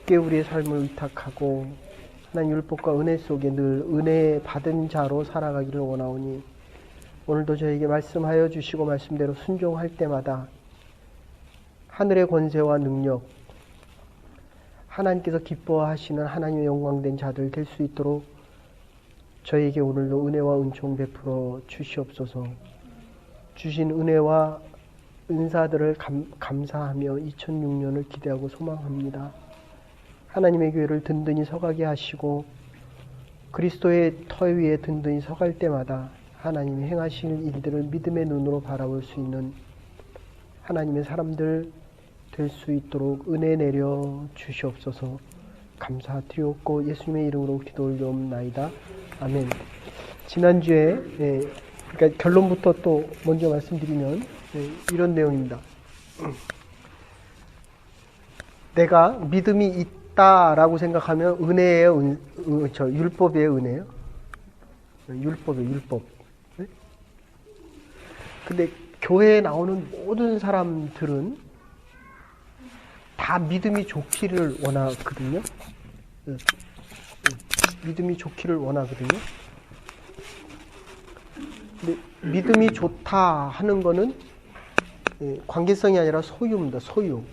주께 우리의 삶을 의탁하고 하나님 율법과 은혜 속에 늘 은혜 받은 자로 살아가기를 원하오니 오늘도 저에게 말씀하여 주시고 말씀대로 순종할 때마다 하늘의 권세와 능력, 하나님께서 기뻐하시는 하나님의 영광된 자들 될 수 있도록 저에게 오늘도 은혜와 은총 베풀어 주시옵소서. 주신 은혜와 은사들을 감사하며 2006년을 기대하고 소망합니다. 하나님의 교회를 든든히 서가게 하시고 그리스도의 터 위에 든든히 서갈 때마다 하나님이 행하실 일들을 믿음의 눈으로 바라볼 수 있는 하나님의 사람들 될 수 있도록 은혜 내려 주시옵소서. 감사드리옵고 예수님의 이름으로 기도 올려옵나이다. 아멘. 지난주에 그러니까 결론부터 또 먼저 말씀드리면 이런 내용입니다. 내가 믿음이 있다라고 생각하면 은혜예요, 율법이에요, 은혜예요? 율법이에요, 율법. 네? 근데 교회에 나오는 모든 사람들은 다 믿음이 좋기를 원하거든요. 믿음이 좋기를 원하거든요. 근데 믿음이 좋다 하는 거는 관계성이 아니라 소유입니다. 소유.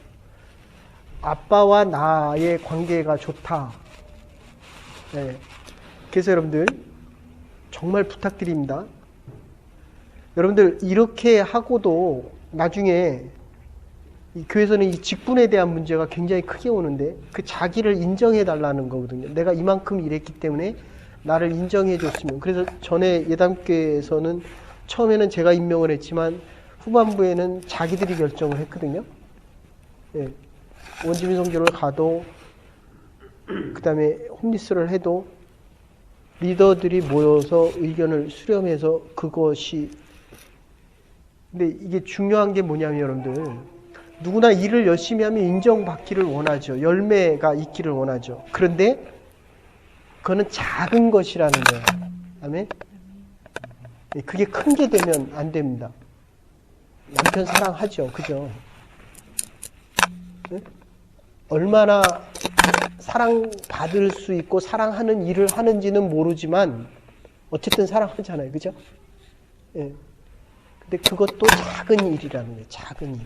아빠와 나의 관계가 좋다. 그래서 여러분들 정말 부탁드립니다. 여러분들 이렇게 하고도 나중에 이 교회에서는 이 직분에 대한 문제가 굉장히 크게 오는데 그 자기를 인정해 달라는 거거든요. 내가 이만큼 일했기 때문에 나를 인정해 줬으면. 그래서 전에 예담교회에서는 처음에는 제가 임명을 했지만 후반부에는 자기들이 결정을 했거든요. 원주민 선교를 가도 그 다음에 홈리스를 해도 리더들이 모여서 의견을 수렴해서 그것이. 근데 이게 중요한 게 뭐냐면 여러분들 누구나 일을 열심히 하면 인정받기를 원하죠. 열매가 있기를 원하죠. 그런데 그거는 작은 것이라는 거예요. 아멘? 그게 큰 게 되면 안 됩니다. 남편 사랑하죠. 그죠? 네? 얼마나 사랑받을 수 있고 사랑하는 일을 하는지는 모르지만 어쨌든 사랑하잖아요. 그죠? 예. 근데 그것도 작은 일이라는 거예요. 작은 일.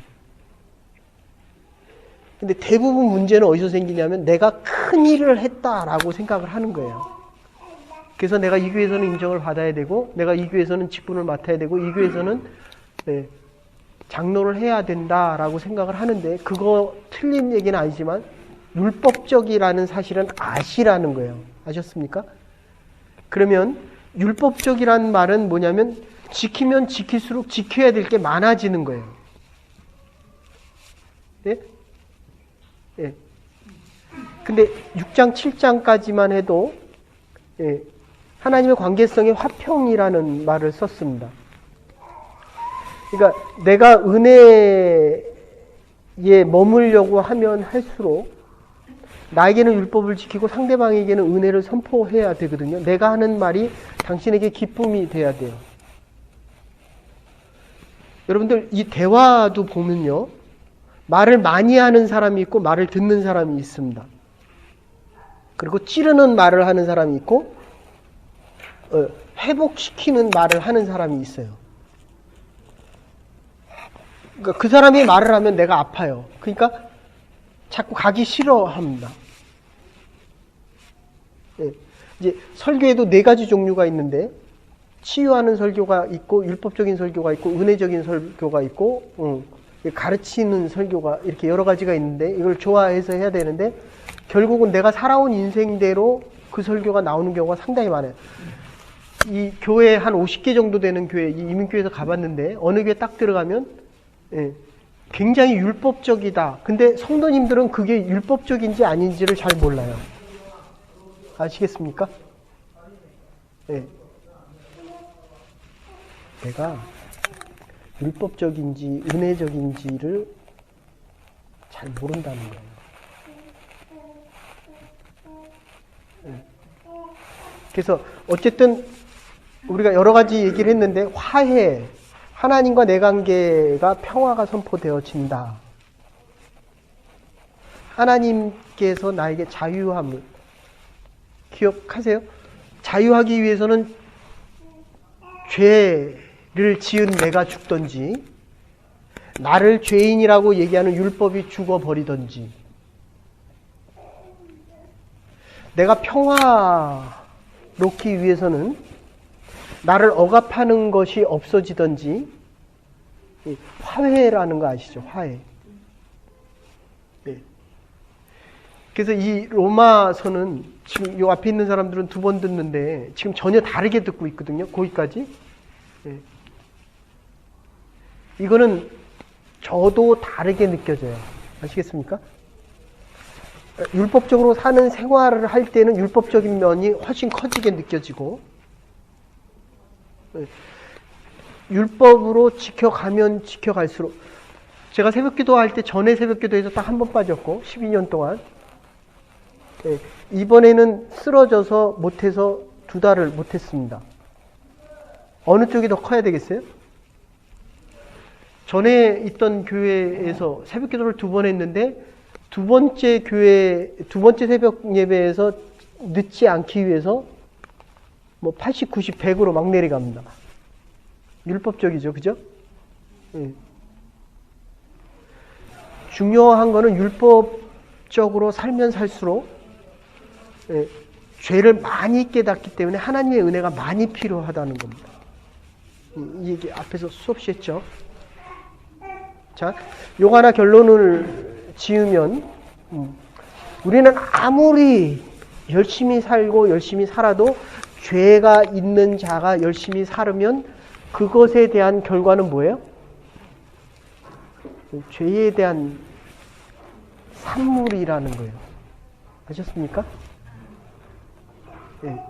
근데 대부분 문제는 어디서 생기냐면 내가 큰 일을 했다라고 생각을 하는 거예요. 그래서 내가 이 교회에서는 인정을 받아야 되고 내가 이 교회에서는 직분을 맡아야 되고 이 교회에서는 장로를 해야 된다라고 생각을 하는데 그거 틀린 얘기는 아니지만 율법적이라는 사실은 아시라는 거예요. 아셨습니까? 그러면 율법적이라는 말은 뭐냐면 지키면 지킬수록 지켜야 될 게 많아지는 거예요. 예? 예. 근데 6장, 7장까지만 해도 하나님의 관계성의 화평이라는 말을 썼습니다. 그러니까 내가 은혜에 머물려고 하면 할수록 나에게는 율법을 지키고 상대방에게는 은혜를 선포해야 되거든요. 내가 하는 말이 당신에게 기쁨이 돼야 돼요. 여러분들 이 대화도 보면요. 말을 많이 하는 사람이 있고 말을 듣는 사람이 있습니다. 그리고 찌르는 말을 하는 사람이 있고 회복시키는 말을 하는 사람이 있어요. 그러니까 그 사람이 말을 하면 내가 아파요. 그러니까 자꾸 가기 싫어합니다. 이제 설교에도 4가지 종류가 있는데 치유하는 설교가 있고 율법적인 설교가 있고 은혜적인 설교가 있고 가르치는 설교가 이렇게 여러 가지가 있는데 이걸 좋아해서 해야 되는데 결국은 내가 살아온 인생대로 그 설교가 나오는 경우가 상당히 많아요. 이 교회 한 50개 정도 되는 교회, 이 이민교회에서 가봤는데 어느 교회 딱 들어가면 굉장히 율법적이다. 근데 성도님들은 그게 율법적인지 아닌지를 잘 몰라요. 아시겠습니까? 내가 율법적인지 은혜적인지를 잘 모른다는 거예요. 그래서 어쨌든 우리가 여러 가지 얘기를 했는데 화해, 하나님과 내 관계가 평화가 선포되어진다. 하나님께서 나에게 자유함을 기억하세요? 자유하기 위해서는 죄를 지은 내가 죽든지 나를 죄인이라고 얘기하는 율법이 죽어버리든지 내가 평화롭기 위해서는 나를 억압하는 것이 없어지든지 화해라는 거 아시죠? 화해. 네. 그래서 이 로마서는 지금 요 앞에 있는 사람들은 2번 듣는데 지금 전혀 다르게 듣고 있거든요. 거기까지. 네. 이거는 저도 다르게 느껴져요. 아시겠습니까? 율법적으로 사는 생활을 할 때는 율법적인 면이 훨씬 커지게 느껴지고 율법으로 지켜가면 지켜갈수록 제가 새벽기도 할 때 전에 새벽기도에서 딱 한 번 빠졌고 12년 동안 이번에는 쓰러져서 못해서 2달을 못했습니다. 어느 쪽이 더 커야 되겠어요? 전에 있던 교회에서 새벽기도를 2번 했는데 두 번째 새벽 예배에서 늦지 않기 위해서 뭐 80, 90, 100으로 막 내려갑니다. 율법적이죠, 그죠? 예. 중요한 거는 율법적으로 살면 살수록 죄를 많이 깨닫기 때문에 하나님의 은혜가 많이 필요하다는 겁니다. 이 얘기 앞에서 수없이 했죠. 자, 요거 하나 결론을 지으면 우리는 아무리 열심히 살고 열심히 살아도 죄가 있는 자가 열심히 살으면 그것에 대한 결과는 뭐예요? 죄에 대한 산물이라는 거예요. 아셨습니까? 네.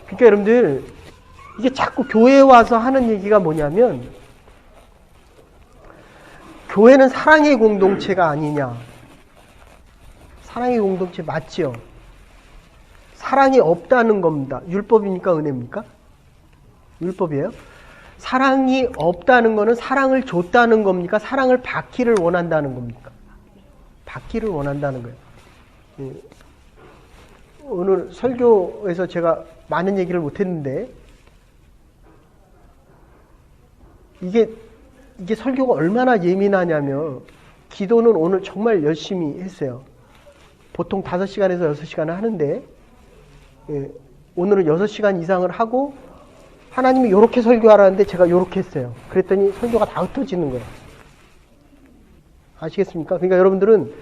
그러니까 여러분들 이게 자꾸 교회에 와서 하는 얘기가 뭐냐면 교회는 사랑의 공동체가 아니냐. 사랑의 공동체 맞죠? 사랑이 없다는 겁니다. 율법입니까? 은혜입니까? 율법이에요? 사랑이 없다는 거는 사랑을 줬다는 겁니까? 사랑을 받기를 원한다는 겁니까? 받기를 원한다는 거예요. 오늘 설교에서 제가 많은 얘기를 못했는데 이게 설교가 얼마나 예민하냐면 기도는 오늘 정말 열심히 했어요. 보통 5시간에서 6시간을 하는데 오늘은 6시간 이상을 하고 하나님이 이렇게 설교하라는데 제가 이렇게 했어요. 그랬더니 설교가 다 흩어지는 거예요. 아시겠습니까? 그러니까 여러분들은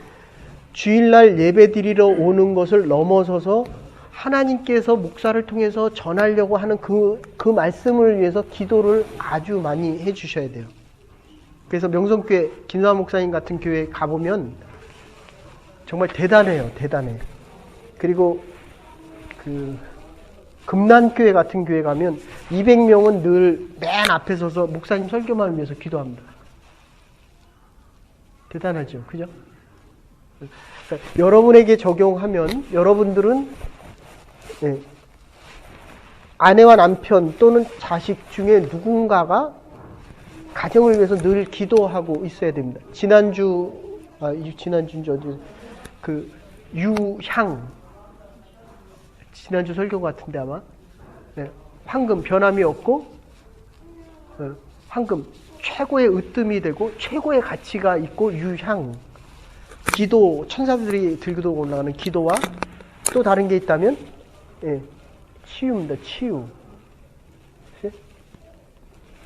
주일날 예배 드리러 오는 것을 넘어서서 하나님께서 목사를 통해서 전하려고 하는 그 말씀을 위해서 기도를 아주 많이 해주셔야 돼요. 그래서 명성교회 김남환 목사님 같은 교회에 가보면 정말 대단해요. 대단해. 그리고 금난교회 같은 교회 가면 200명은 늘 맨 앞에 서서 목사님 설교만 위해서 기도합니다. 대단하죠. 그죠? 그러니까 여러분에게 적용하면 여러분들은 아내와 남편 또는 자식 중에 누군가가 가정을 위해서 늘 기도하고 있어야 됩니다. 지난주인지 어디 유향 지난주 설교 같은데 아마 황금 변함이 없고 황금 최고의 으뜸이 되고 최고의 가치가 있고 유향 기도 천사들이 들고 올라가는 기도와 또 다른 게 있다면 치유입니다. 치유.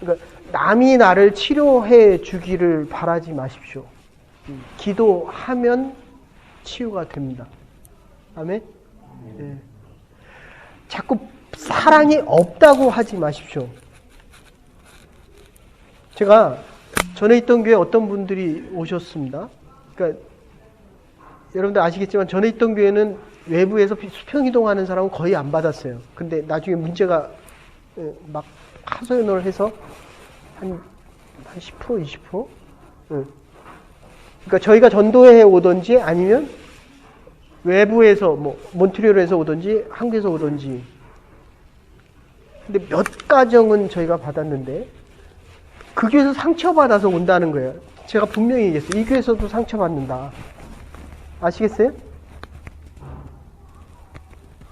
그러니까 남이 나를 치료해 주기를 바라지 마십시오. 기도하면 치유가 됩니다. 아멘? 네. 자꾸 사랑이 없다고 하지 마십시오. 제가 전에 있던 교회에 어떤 분들이 오셨습니다. 그러니까 여러분들 아시겠지만 전에 있던 교회는 외부에서 수평이동하는 사람은 거의 안 받았어요. 근데 나중에 문제가 막 하소연을 해서 한 10%, 20%? 그러니까 저희가 전도해 오든지 아니면 외부에서 뭐 몬트리올에서 오든지 한국에서 오든지. 근데 몇 가정은 저희가 받았는데 그 교회에서 상처받아서 온다는 거예요. 제가 분명히 얘기했어요. 이 교회에서도 상처받는다. 아시겠어요?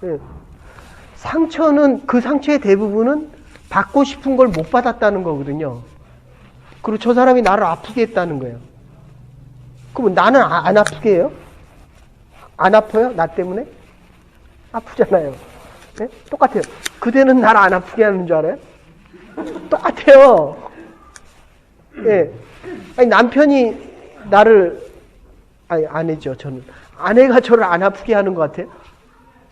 예. 상처는, 그 상처의 대부분은 받고 싶은 걸 못 받았다는 거거든요. 그리고 저 사람이 나를 아프게 했다는 거예요. 그럼 나는 안 아프게 해요? 안 아파요? 나 때문에? 아프잖아요. 네? 똑같아요. 그대는 나를 안 아프게 하는 줄 알아요? 똑같아요. 예. 아니, 남편이 나를, 아니, 아내죠, 저는. 아내가 저를 안 아프게 하는 것 같아요.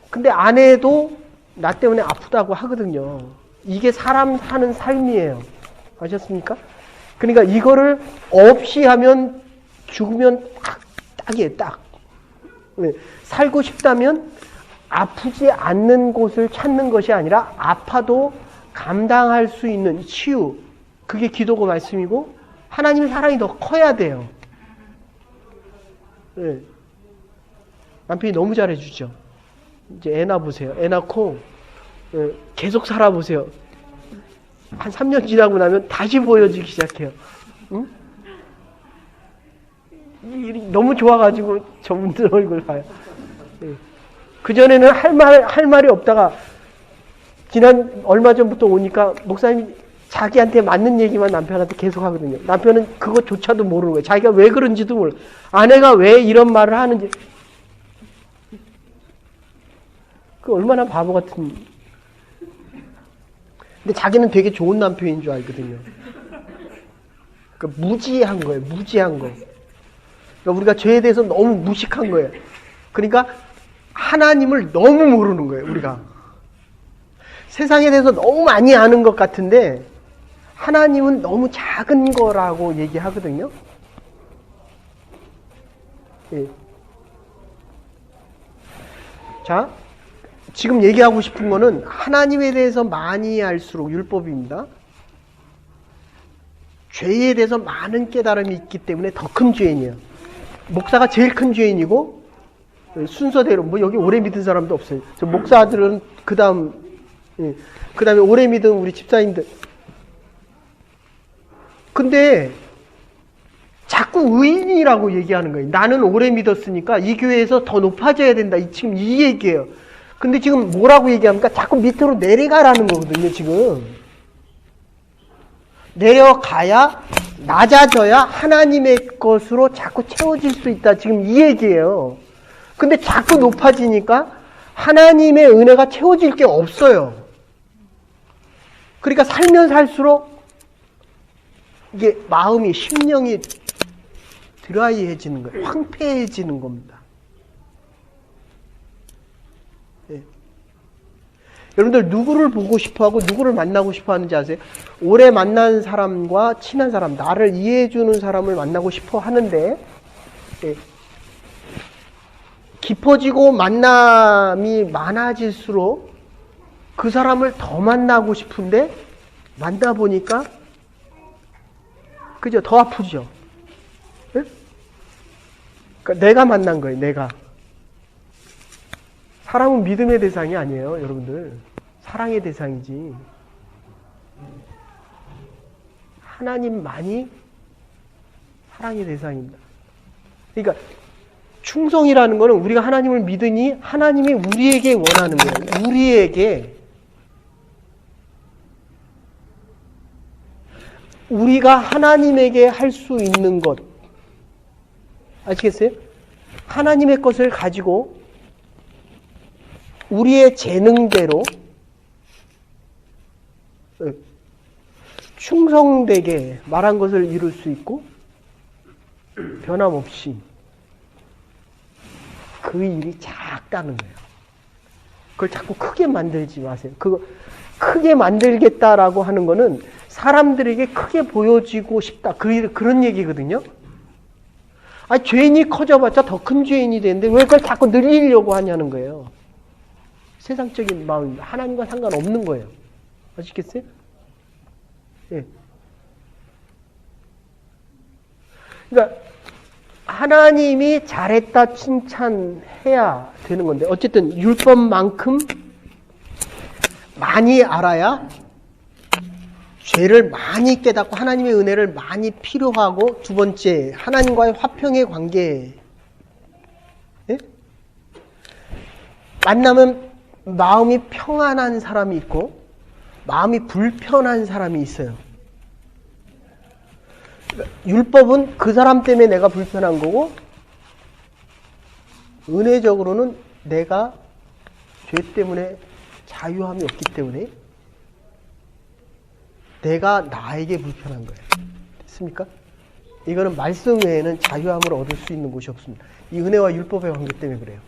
근데 아내도 나 때문에 아프다고 하거든요. 이게 사람 사는 삶이에요. 아셨습니까? 그러니까 이거를 없이 하면 죽으면 딱이에요, 딱. 네. 살고 싶다면 아프지 않는 곳을 찾는 것이 아니라 아파도 감당할 수 있는 치유, 그게 기도고 말씀이고 하나님의 사랑이 더 커야 돼요. 네. 남편이 너무 잘해주죠. 이제 애 낳아보세요. 애 낳고 계속 살아보세요. 한 3년 지나고 나면 다시 보여주기 시작해요. 응? 너무 좋아가지고 저분들 얼굴 봐요. 네. 그전에는 할 말이 없다가 얼마 전부터 오니까 목사님이 자기한테 맞는 얘기만 남편한테 계속 하거든요. 남편은 그것조차도 모르는 거예요. 자기가 왜 그런지도 몰라요. 아내가 왜 이런 말을 하는지. 그 얼마나 바보 같은. 근데 자기는 되게 좋은 남편인 줄 알거든요. 그러니까 무지한 거예요. 무지한 거. 그러니까 우리가 죄에 대해서 너무 무식한 거예요. 그러니까 하나님을 너무 모르는 거예요. 우리가. 세상에 대해서 너무 많이 아는 것 같은데 하나님은 너무 작은 거라고 얘기하거든요. 예. 자, 지금 얘기하고 싶은 거는 하나님에 대해서 많이 알수록 율법입니다. 죄에 대해서 많은 깨달음이 있기 때문에 더 큰 죄인이에요. 목사가 제일 큰 죄인이고 순서대로 뭐 여기 오래 믿은 사람도 없어요. 저 목사들은 그 다음에 오래 믿은 우리 집사님들. 근데 자꾸 의인이라고 얘기하는 거예요. 나는 오래 믿었으니까 이 교회에서 더 높아져야 된다. 지금 이 얘기예요. 근데 지금 뭐라고 얘기합니까? 자꾸 밑으로 내려가라는 거거든요, 지금. 내려가야, 낮아져야 하나님의 것으로 자꾸 채워질 수 있다. 지금 이 얘기예요. 근데 자꾸 높아지니까 하나님의 은혜가 채워질 게 없어요. 그러니까 살면 살수록 이게 마음이, 심령이 드라이해지는 거예요. 황폐해지는 겁니다. 네. 여러분들 누구를 보고 싶어하고 누구를 만나고 싶어하는지 아세요? 오래 만난 사람과 친한 사람, 나를 이해해주는 사람을 만나고 싶어 하는데 네. 깊어지고 만남이 많아질수록 그 사람을 더 만나고 싶은데 만나보니까 그죠? 더 아프죠? 네? 그러니까 내가 만난 거예요, 내가. 사람은 믿음의 대상이 아니에요, 여러분들. 사랑의 대상이지. 하나님만이 사랑의 대상입니다. 그러니까 충성이라는 거는 우리가 하나님을 믿으니 하나님이 우리에게 원하는 거예요. 우리가 하나님에게 할 수 있는 것. 아시겠어요? 하나님의 것을 가지고 우리의 재능대로 충성되게 말한 것을 이룰 수 있고 변함없이 그 일이 작다는 거예요. 그걸 자꾸 크게 만들지 마세요. 그거 크게 만들겠다라고 하는 거는 사람들에게 크게 보여지고 싶다. 그런 얘기거든요. 아니, 죄인이 커져봤자 더 큰 죄인이 되는데 왜 그걸 자꾸 늘리려고 하냐는 거예요. 세상적인 마음, 하나님과 상관없는 거예요. 아시겠어요? 예. 그러니까 하나님이 잘했다 칭찬해야 되는 건데 어쨌든 율법만큼 많이 알아야 죄를 많이 깨닫고 하나님의 은혜를 많이 필요하고 두 번째 하나님과의 화평의 관계 예? 만나면 마음이 평안한 사람이 있고 마음이 불편한 사람이 있어요. 율법은 그 사람 때문에 내가 불편한 거고 은혜적으로는 내가 죄 때문에 자유함이 없기 때문에 내가 나에게 불편한 거예요. 됐습니까? 이거는 말씀 외에는 자유함을 얻을 수 있는 곳이 없습니다. 이 은혜와 율법의 관계 때문에 그래요.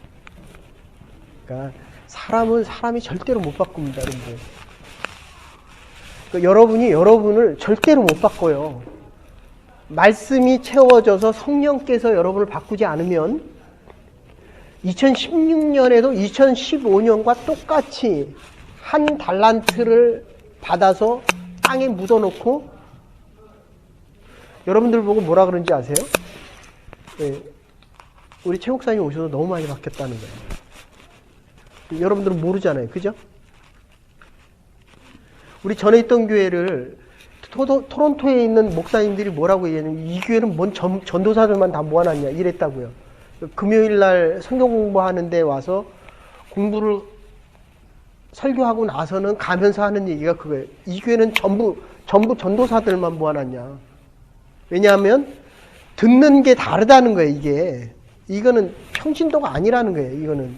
그러니까 사람은 사람이 절대로 못 바꿉니다. 여러분들. 그러니까 여러분이 여러분을 절대로 못 바꿔요. 말씀이 채워져서 성령께서 여러분을 바꾸지 않으면 2016년에도 2015년과 똑같이 한 달란트를 받아서 땅에 묻어놓고 여러분들 보고 뭐라 그런지 아세요? 네. 우리 최 목사님 오셔서 너무 많이 바뀌었다는 거예요. 여러분들은 모르잖아요. 그죠? 우리 전에 있던 교회를 토론토에 있는 목사님들이 뭐라고 얘기하냐면 이 교회는 뭔 전도사들만 다 모아놨냐 이랬다고요. 금요일날 성경 공부하는데 와서 공부를 설교하고 나서는 가면서 하는 얘기가 그거예요. 이 교회는 전부 전도사들만 모아놨냐. 왜냐하면 듣는 게 다르다는 거예요. 이거는 평신도가 아니라는 거예요. 이거는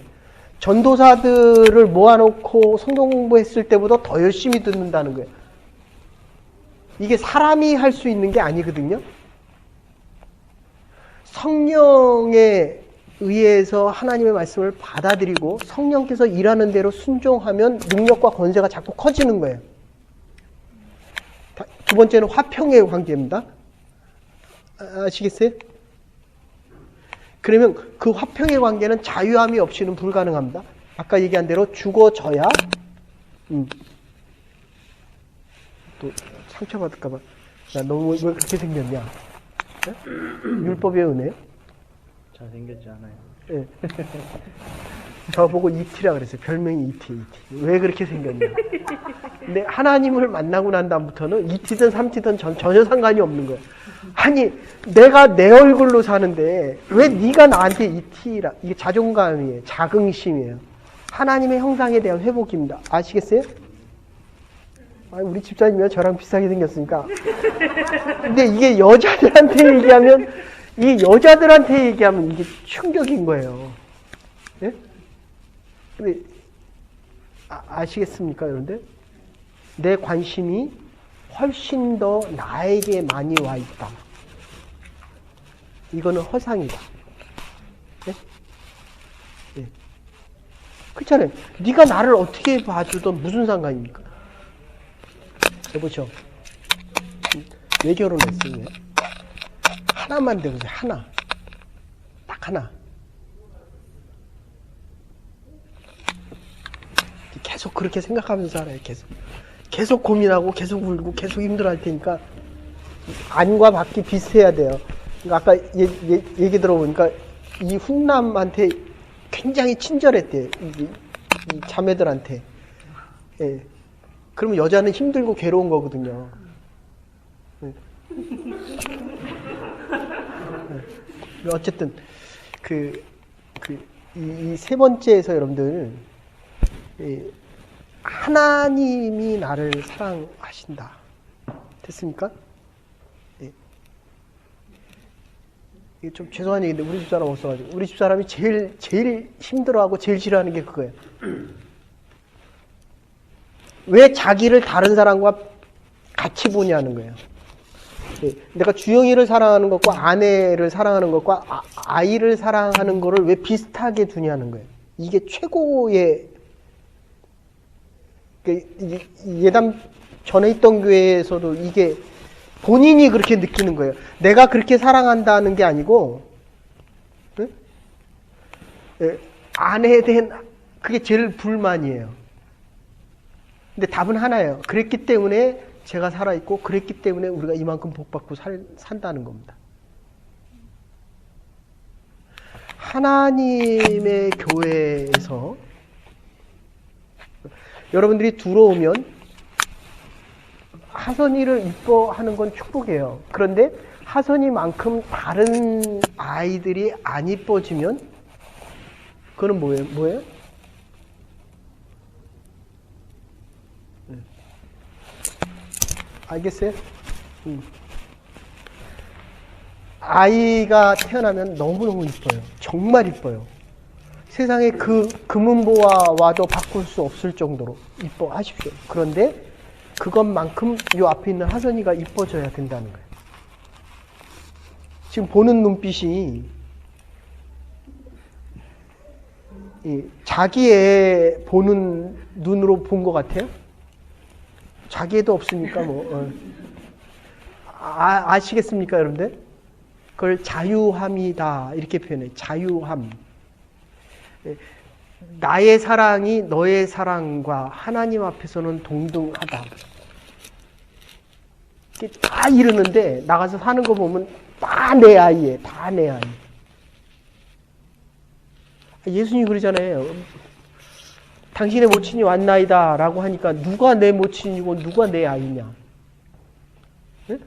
전도사들을 모아놓고 성경 공부했을 때보다 더 열심히 듣는다는 거예요. 이게 사람이 할 수 있는 게 아니거든요. 성령에 의해서 하나님의 말씀을 받아들이고 성령께서 일하는 대로 순종하면 능력과 권세가 자꾸 커지는 거예요. 두 번째는 화평의 관계입니다. 아시겠어요? 그러면 그 화평의 관계는 자유함이 없이는 불가능합니다. 아까 얘기한 대로 죽어져야 또 상처받을까봐 나 너무 왜 그렇게 생겼냐? 네? 율법의 은혜? 잘생겼지 않아요? 네. 저보고 이티라 그랬어요. 별명이 이티. 왜 그렇게 생겼냐? 근데 하나님을 만나고 난 다음부터는 이티든 삼티든 전혀 상관이 없는 거예요. 아니 내가 내 얼굴로 사는데 왜 네가 나한테 이티라? 이게 자존감이에요. 자긍심이에요. 하나님의 형상에 대한 회복입니다. 아시겠어요? 아니, 우리 집사님이랑 저랑 비슷하게 생겼으니까. 근데 이게 여자들한테 얘기하면 이게 충격인 거예요. 예? 근데 아시겠습니까, 여러분들? 내 관심이 훨씬 더 나에게 많이 와 있다. 이거는 허상이다. 예? 예. 그렇잖아요. 네가 나를 어떻게 봐주던 무슨 상관입니까? 여보죠. 왜 결혼했어요? 하나만 되보세요. 하나. 딱 하나. 계속 그렇게 생각하면서 살아요. 계속 고민하고 계속 울고 계속 힘들어할 테니까 안과 밖이 비슷해야 돼요. 그러니까 아까 얘기 들어보니까 이 훈남한테 굉장히 친절했대요. 이 자매들한테. 예. 그러면 여자는 힘들고 괴로운 거거든요. 예. 어쨌든 이 세 번째에서 여러분들 하나님이 나를 사랑하신다. 됐습니까? 예. 이게 좀 죄송한 얘기인데 우리 집사람 없어가지고 우리 집사람이 제일 힘들어하고 제일 싫어하는 게 그거예요. 왜 자기를 다른 사람과 같이 보냐는 거예요. 예. 내가 주영이를 사랑하는 것과 아내를 사랑하는 것과 아이를 사랑하는 거를 왜 비슷하게 두냐는 거예요. 이게 최고의 예담 전에 있던 교회에서도 이게 본인이 그렇게 느끼는 거예요. 내가 그렇게 사랑한다는 게 아니고 네? 예, 아내에 대한 그게 제일 불만이에요. 근데 답은 하나예요. 그랬기 때문에 제가 살아있고 그랬기 때문에 우리가 이만큼 복받고 산다는 겁니다. 하나님의 교회에서 여러분들이 들어오면 하선이를 이뻐하는 건 축복이에요. 그런데 하선이만큼 다른 아이들이 안 이뻐지면 그거는 뭐예요? 뭐예요? 알겠어요? 아이가 태어나면 너무너무 이뻐요. 정말 이뻐요. 세상에 그 금은보화와도 바꿀 수 없을 정도로 이뻐하십시오. 그런데 그것만큼 이 앞에 있는 하선이가 이뻐져야 된다는 거예요. 지금 보는 눈빛이 자기 애 보는 눈으로 본 것 같아요? 자기 애도 없으니까 뭐 아시겠습니까 여러분들? 그걸 자유함이다 이렇게 표현해요. 자유함. 나의 사랑이 너의 사랑과 하나님 앞에서는 동등하다. 다 이러는데 나가서 사는 거 보면 다 내 아이예요. 다 내 아이. 예수님이 그러잖아요. 당신의 모친이 왔나이다 라고 하니까 누가 내 모친이고 누가 내 아이냐. 네?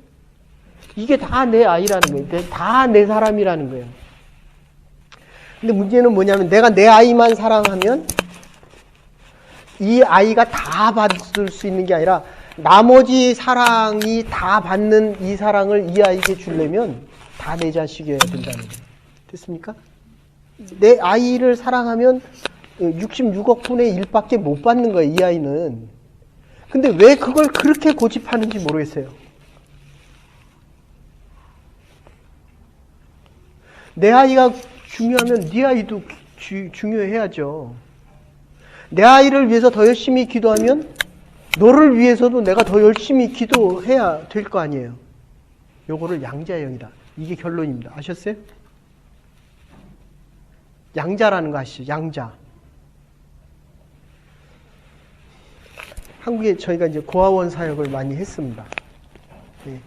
이게 다 내 아이라는 거예요. 다 내 사람이라는 거예요. 근데 문제는 뭐냐면 내가 내 아이만 사랑하면 이 아이가 다 받을 수 있는 게 아니라 나머지 사랑이 다 받는 이 사랑을 이 아이에게 주려면 다 내 자식이어야 된다는 거예요. 됐습니까? 내 아이를 사랑하면 66억 분의 1밖에 못 받는 거예요, 이 아이는. 근데 왜 그걸 그렇게 고집하는지 모르겠어요. 내 아이가 중요하면 네 아이도 중요해야죠. 내 아이를 위해서 더 열심히 기도하면 너를 위해서도 내가 더 열심히 기도해야 될 거 아니에요. 요거를 양자형이다. 이게 결론입니다. 아셨어요? 양자라는 거 아시죠? 양자. 한국에 저희가 이제 고아원 사역을 많이 했습니다. 네.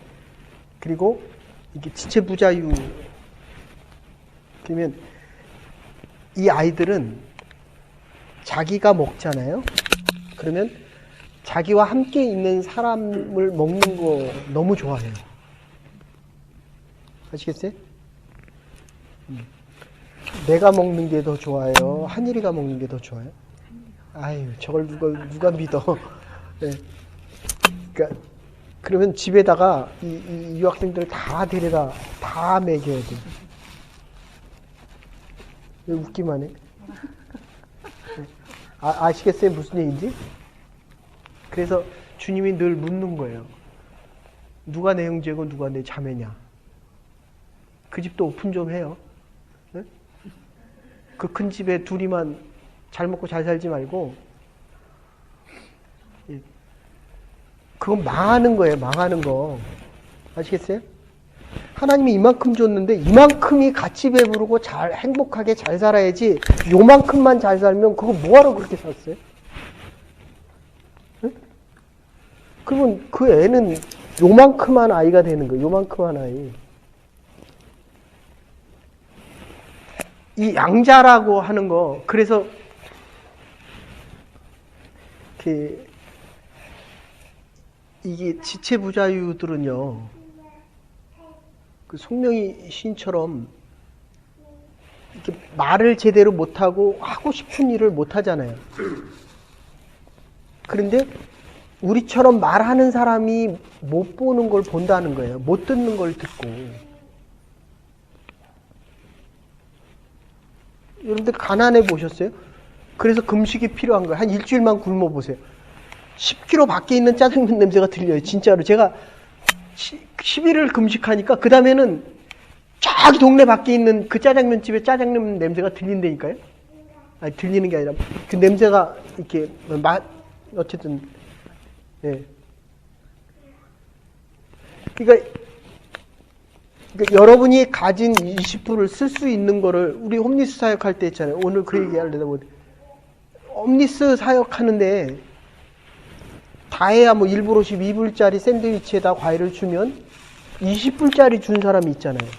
그리고 이게 지체부자유 그러면 이 아이들은 자기가 먹잖아요. 그러면 자기와 함께 있는 사람을 먹는 거 너무 좋아해요. 아시겠어요? 내가 먹는 게 더 좋아요? 한일이가 먹는 게 더 좋아요? 아유, 저걸 누가 믿어? 네. 그러니까 그러면 집에다가 이 유학생들 다 데려다 다 먹여야 돼. 왜 웃기만 해? 아시겠어요? 무슨 얘기인지? 그래서 주님이 늘 묻는 거예요. 누가 내 형제고 누가 내 자매냐? 그 집도 오픈 좀 해요. 네? 그 큰 집에 둘이만 잘 먹고 잘 살지 말고 그건 망하는 거예요. 망하는 거. 아시겠어요? 하나님이 이만큼 줬는데 이만큼이 같이 배부르고 잘 행복하게 잘 살아야지 요만큼만 잘 살면 그거 뭐하러 그렇게 샀어요? 네? 그러면 그 애는 요만큼한 아이가 되는 거예요. 요만큼한 아이. 이 양자라고 하는 거 그래서 이게 지체부자유들은요 그 송명희 시인처럼 이렇게 말을 제대로 못하고 하고 싶은 일을 못하잖아요. 그런데 우리처럼 말하는 사람이 못 보는 걸 본다는 거예요. 못 듣는 걸 듣고. 여러분들 가난해 보셨어요? 그래서 금식이 필요한 거예요. 한 일주일만 굶어 보세요. 10km 밖에 있는 짜장면 냄새가 들려요. 진짜로. 제가 10일을 금식하니까 그 다음에는 저기 동네 밖에 있는 그 짜장면집에 짜장면 냄새가 들린다니까요. 아니 들리는 게 아니라 그 냄새가 이렇게 어쨌든 예. 그러니까 여러분이 가진 20%를 쓸 수 있는 거를 우리 홈리스 사역할 때 했잖아요. 오늘 그 얘기 하려다 보니 홈리스 사역하는데 다 해야 뭐 1불50 2불짜리 샌드위치에다 과일을 주면 20불짜리 준 사람이 있잖아요.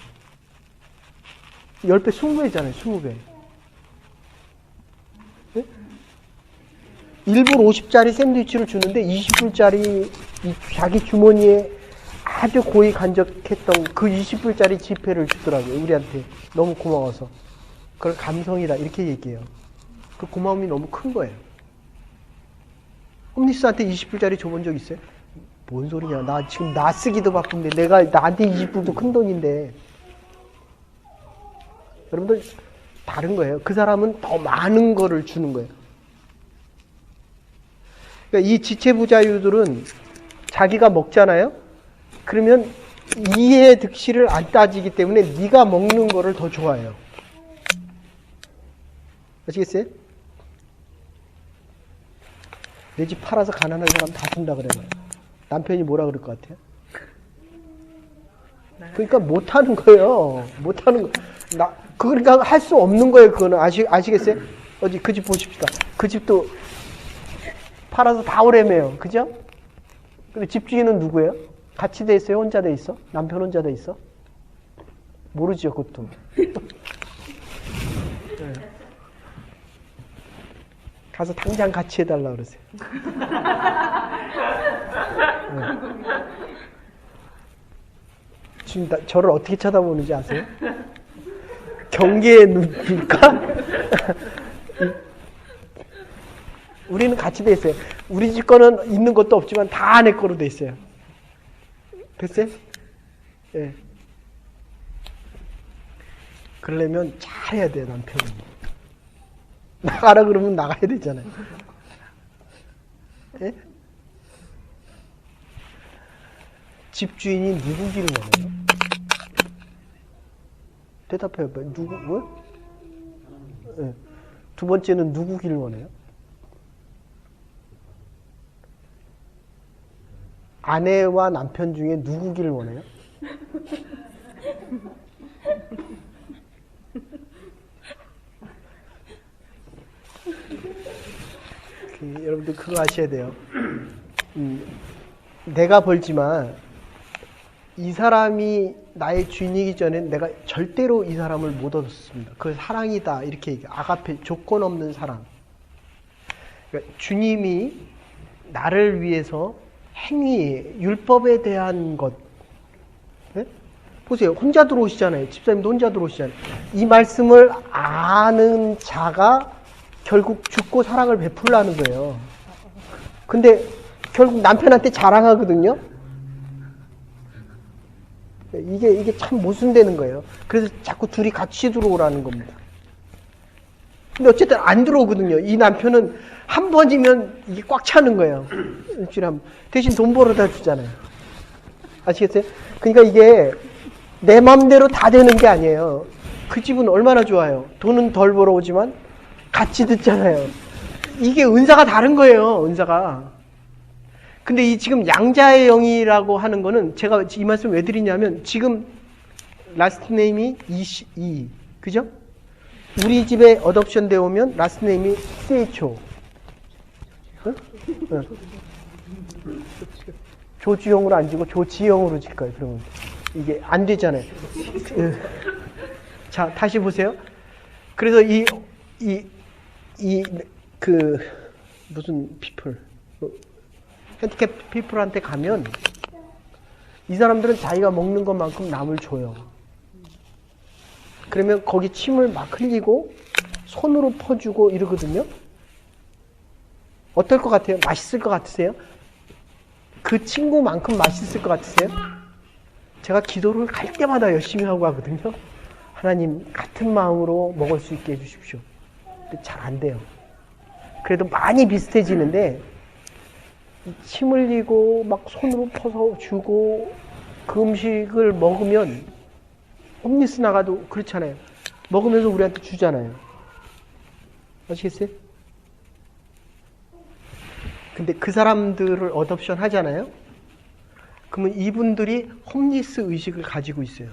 10배 20배잖아요. 20배. 네? 1불 50짜리 샌드위치를 주는데 20불짜리 자기 주머니에 아주 고이 간직했던 그 20불짜리 지폐를 주더라고요. 우리한테. 너무 고마워서. 그걸 감성이다 이렇게 얘기해요. 그 고마움이 너무 큰 거예요. 홈리스한테 20불짜리 줘본 적 있어요? 뭔 소리냐. 나 지금 나 쓰기도 바쁜데 내가 나한테 20불도 큰 돈인데. 여러분들 다른 거예요. 그 사람은 더 많은 거를 주는 거예요. 그러니까 이 지체부자유들은 자기가 먹잖아요. 그러면 이해 득실을 안 따지기 때문에 네가 먹는 거를 더 좋아해요. 아시겠어요? 내 집 팔아서 가난한 사람 다 준다 그래요. 남편이 뭐라 그럴 것 같아요? 그러니까 못하는 거예요. 못하는 거. 그러니까 할 수 없는 거예요. 그거는 아시겠어요? 어디 그 집 보십시다. 그 집도 팔아서 다 오래매요. 그죠? 근데 집주인은 누구예요? 같이 돼 있어요? 혼자 돼 있어? 남편 혼자 돼 있어? 모르죠, 그것도. 네. 가서 당장 같이 해달라 그러세요. 네. 지금 저를 어떻게 쳐다보는지 아세요? 경계의 눈일까? 우리는 같이 돼 있어요. 우리 집 거는 있는 것도 없지만 다 내 거로 돼 있어요. 됐어요? 예. 네. 그러려면 잘해야 돼요, 남편은. 나가라 그러면 나가야 되잖아요. 예? 집주인이 누구기를 원해요? 대답해봐요. 누구, 뭐? 예. 두 번째는 누구기를 원해요? 아내와 남편 중에 누구기를 원해요? 여러분들 그거 아셔야 돼요. 내가 벌지만 이 사람이 나의 주인이기 전에 내가 절대로 이 사람을 못 얻었습니다. 그걸 사랑이다 이렇게 얘기해요. 아가페, 조건 없는 사랑. 그러니까 주님이 나를 위해서 행위, 율법에 대한 것. 네? 보세요. 혼자 들어오시잖아요. 집사님도 혼자 들어오시잖아요. 이 말씀을 아는 자가 결국 죽고 사랑을 베풀라는 거예요. 근데 결국 남편한테 자랑하거든요. 이게 참 모순되는 거예요. 그래서 자꾸 둘이 같이 들어오라는 겁니다. 근데 어쨌든 안 들어오거든요. 이 남편은 한 번이면 이게 꽉 차는 거예요. 일주일에 한 번. 대신 돈 벌어다 주잖아요. 아시겠어요? 그러니까 이게 내 맘대로 다 되는 게 아니에요. 그 집은 얼마나 좋아요. 돈은 덜 벌어오지만 같이 듣잖아요. 이게 은사가 다른 거예요. 은사가. 근데 이 지금 양자의 영이라고 하는 거는 제가 이 말씀 왜 드리냐면 지금 라스트 네임이 이 그죠? 우리 집에 어덕션 되어 오면 라스트 네임이 CHO. 응? 응. 조주영으로 안 지고 조지영으로 질 거예요. 그러면 이게 안 되잖아요. 자, 다시 보세요. 그래서 무슨 피플 핸디캡 피플한테 가면 이 사람들은 자기가 먹는 것만큼 남을 줘요. 그러면 거기 침을 막 흘리고 손으로 퍼주고 이러거든요. 어떨 것 같아요? 맛있을 것 같으세요? 그 친구만큼 맛있을 것 같으세요? 제가 기도를 갈 때마다 열심히 하고 하거든요. 하나님 같은 마음으로 먹을 수 있게 해주십시오. 근데 잘 안 돼요. 그래도 많이 비슷해지는데 침 흘리고 막 손으로 퍼서 주고 그 음식을 먹으면 홈리스 나가도 그렇잖아요. 먹으면서 우리한테 주잖아요. 아시겠어요? 근데 그 사람들을 어덥션 하잖아요. 그러면 이분들이 홈리스 의식을 가지고 있어요.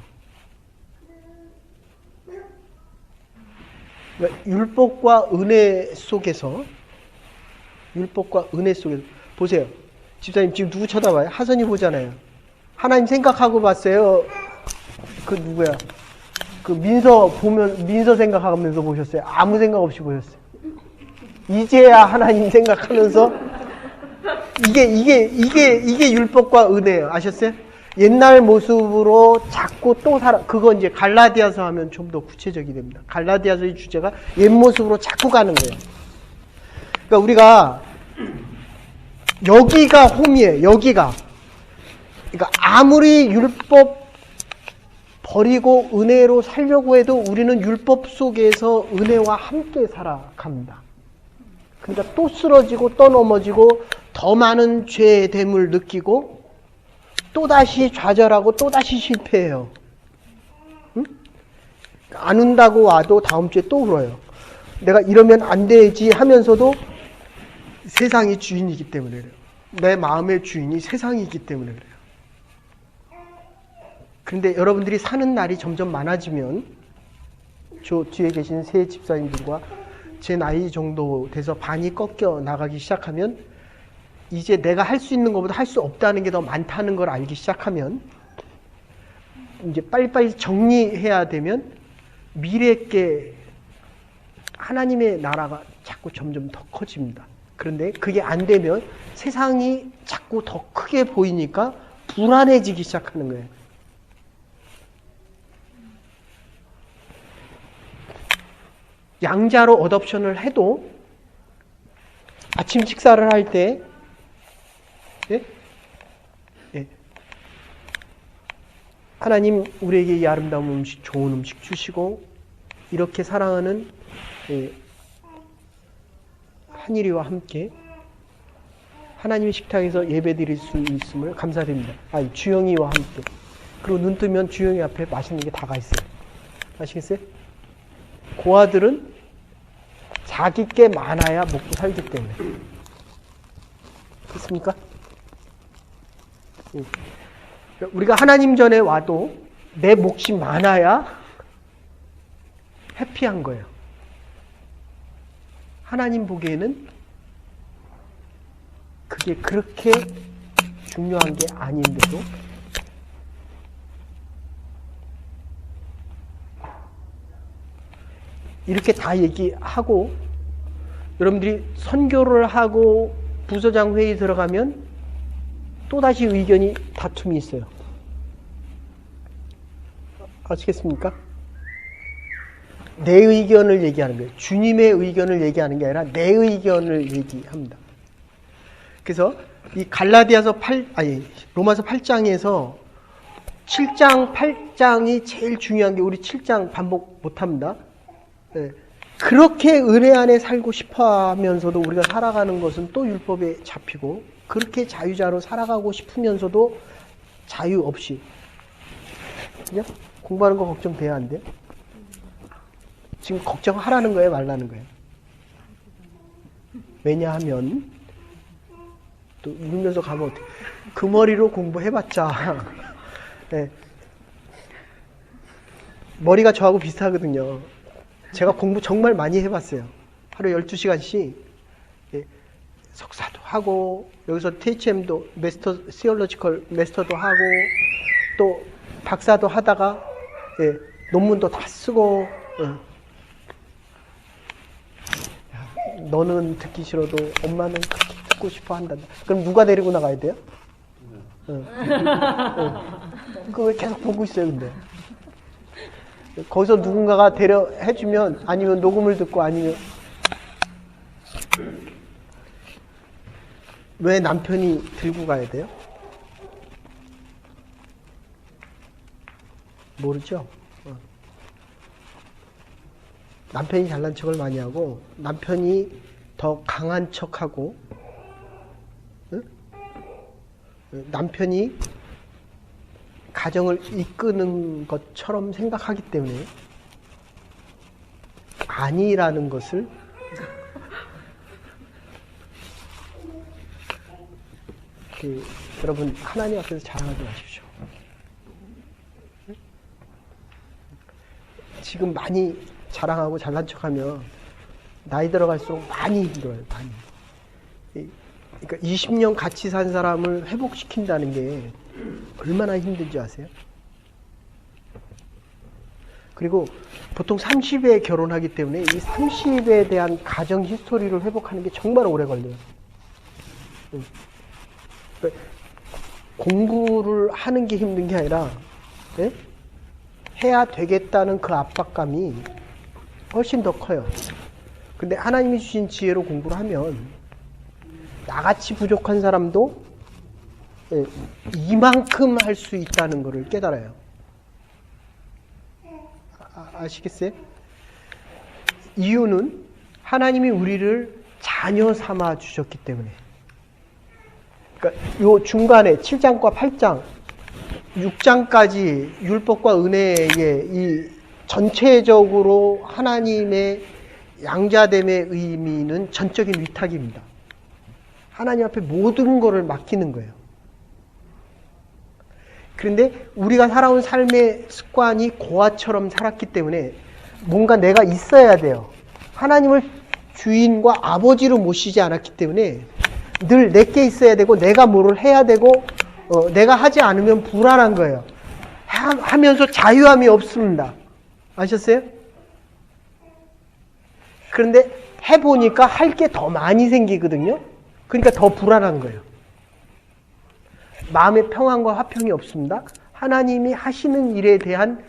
그러니까 율법과 은혜 속에서 보세요. 집사님 지금 누구 쳐다봐요? 하선이 보잖아요. 하나님 생각하고 봤어요. 그 누구야? 그 민서 생각하면서 보셨어요? 아무 생각 없이 보셨어요. 이제야 하나님 생각하면서 이게 율법과 은혜예요. 아셨어요? 옛날 모습으로 자꾸 또 그거 이제 갈라디아서 하면 좀 더 구체적이 됩니다. 갈라디아서의 주제가 옛 모습으로 자꾸 가는 거예요. 그러니까 우리가 여기가 홈이에요. 여기가. 그러니까 아무리 율법 버리고 은혜로 살려고 해도 우리는 율법 속에서 은혜와 함께 살아갑니다. 그러니까 또 쓰러지고 또 넘어지고 더 많은 죄의 됨을 느끼고 또다시 좌절하고 또다시 실패해요. 응? 안 운다고 와도 다음 주에 또 울어요. 내가 이러면 안 되지 하면서도 세상이 주인이기 때문에 그래요. 내 마음의 주인이 세상이기 때문에 그래요. 그런데 여러분들이 사는 날이 점점 많아지면 저 뒤에 계신 세 집사님들과 제 나이 정도 돼서 반이 꺾여 나가기 시작하면 이제 내가 할 수 있는 것보다 할 수 없다는 게 더 많다는 걸 알기 시작하면 이제 빨리빨리 정리해야 되면 미래께 하나님의 나라가 자꾸 점점 더 커집니다. 그런데 그게 안 되면 세상이 자꾸 더 크게 보이니까 불안해지기 시작하는 거예요. 양자로 어댑션을 해도 아침 식사를 할 때 예? 예. 하나님 우리에게 이 아름다운 음식, 좋은 음식 주시고 이렇게 사랑하는 한일이와 함께 하나님의 식탁에서 예배드릴 수 있음을 감사드립니다. 주영이와 함께. 그리고 눈 뜨면 주영이 앞에 맛있는 게 다가 있어요. 아시겠어요? 고아들은 자기 게 많아야 먹고 살기 때문에. 그렇습니까? 우리가 하나님 전에 와도 내 몫이 많아야 해피한 거예요. 하나님 보기에는 그게 그렇게 중요한 게 아닌데도 이렇게 다 얘기하고 여러분들이 선교를 하고 부서장 회의 들어가면 또다시 의견이 다툼이 있어요. 아시겠습니까? 내 의견을 얘기하는 거예요. 주님의 의견을 얘기하는 게 아니라 내 의견을 얘기합니다. 그래서 이 로마서 8장에서 7장, 8장이 제일 중요한 게 우리 7장 반복 못합니다. 네. 그렇게 은혜 안에 살고 싶어 하면서도 우리가 살아가는 것은 또 율법에 잡히고 그렇게 자유자로 살아가고 싶으면서도 자유 없이 그냥 공부하는 거 걱정돼야 안 돼요? 지금 걱정하라는 거예요? 말라는 거예요? 왜냐하면 또 울면서 가면 어떡해. 그 머리로 공부해봤자 네. 머리가 저하고 비슷하거든요. 제가 공부 정말 많이 해봤어요. 하루 12시간씩 석사도 하고 여기서 THM도 메스터 시올로지컬 메스터도 하고 또 박사도 하다가 논문도 다 쓰고 너는 듣기 싫어도 엄마는 그렇게 듣고 싶어 한단다. 그럼 누가 데리고 나가야 돼요? 그거 왜 계속 보고 있어요, 근데? 거기서 누군가가 해주면 아니면 녹음을 듣고 아니면 왜 남편이 들고 가야 돼요? 모르죠? 남편이 잘난 척을 많이 하고 남편이 더 강한 척하고 남편이 가정을 이끄는 것처럼 생각하기 때문에 아니라는 것을 여러분 하나님 앞에서 자랑하지 마십시오. 지금 많이 자랑하고 잘난 척하면 나이 들어갈수록 많이 힘들어요. 많이. 그러니까 20년 같이 산 사람을 회복시킨다는 게 얼마나 힘든지 아세요? 그리고 보통 30에 결혼하기 때문에 이 30에 대한 가정 히스토리를 회복하는 게 정말 오래 걸려요. 공부를 하는 게 힘든 게 아니라 예? 해야 되겠다는 그 압박감이 훨씬 더 커요. 근데 하나님이 주신 지혜로 공부를 하면 나같이 부족한 사람도 예, 이만큼 할 수 있다는 것을 깨달아요. 아시겠어요? 이유는 하나님이 우리를 자녀 삼아 주셨기 때문에. 그러니까 요 중간에 7장과 8장, 6장까지 율법과 은혜의 이 전체적으로 하나님의 양자됨의 의미는 전적인 위탁입니다. 하나님 앞에 모든 것을 맡기는 거예요. 그런데 우리가 살아온 삶의 습관이 고아처럼 살았기 때문에 뭔가 내가 있어야 돼요. 하나님을 주인과 아버지로 모시지 않았기 때문에 늘 내게 있어야 되고 내가 뭐를 해야 되고 내가 하지 않으면 불안한 거예요. 하면서 자유함이 없습니다. 아셨어요? 그런데 해보니까 할 게 더 많이 생기거든요. 그러니까 더 불안한 거예요. 마음의 평안과 화평이 없습니다. 하나님이 하시는 일에 대한